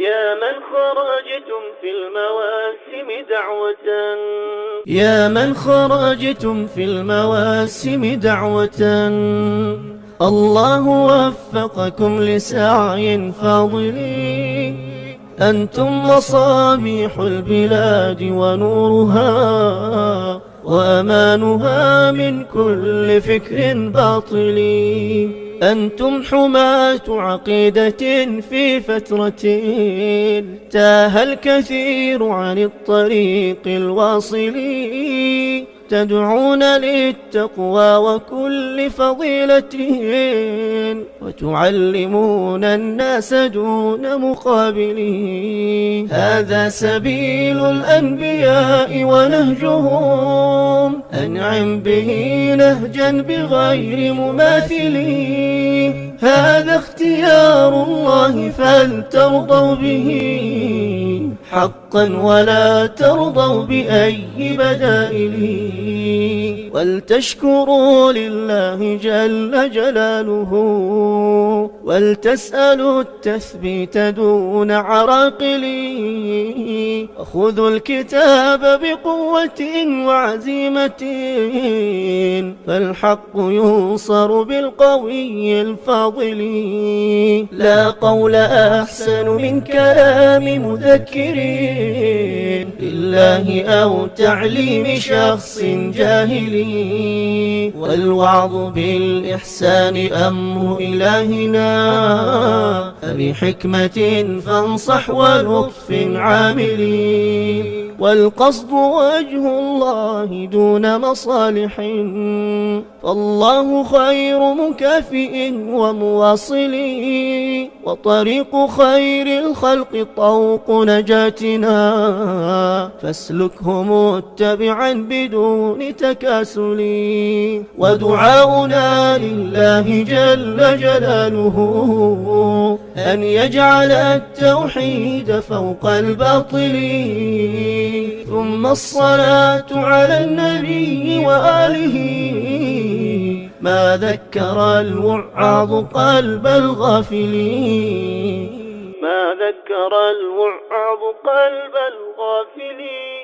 يا من خرجتم في المواسم دعوة يا من خرجتم في المواسم دعوة الله وفقكم لسعي فاضل أنتم مصابيح البلاد ونورها وأمانها من كل فكر باطل أنتم حماة عقيدة في فترة تاه الكثير عن الطريق الواصل تدعون للتقوى وكل فضيلة وتعلمون الناس دون مقابل هذا سبيل الأنبياء ونهجهم أنعم به نهجا بغير مماثل هذا اختيار الله فلترضوا به حقا ولا ترضوا بأي بدائل ولتشكروا لله جل جلاله ولتسألوا التثبيت دون عراقل وخذوا الكتاب بقوة وعزيمة فالحق ينصر بالقوي الفاضل لا قول أحسن من كلام مذكر لله أو تعليم شخص جاهل والوعظ بالإحسان أمر إلهنا فبحكمة فانصح ولطف عامل والقصد وجه الله دون مصالح فالله خير مكافئ ومواصل وطريق خير الخلق طوق نجاتنا فاسلكه متبعا بدون تكاسل ودعاؤنا لله جل جلاله أن يجعل التوحيد فوق الباطل ثم الصلاة على النبي وآله ما ذكر الوعاظ قلب الغافلين ما ذكر الوعاظ قلب الغافلين.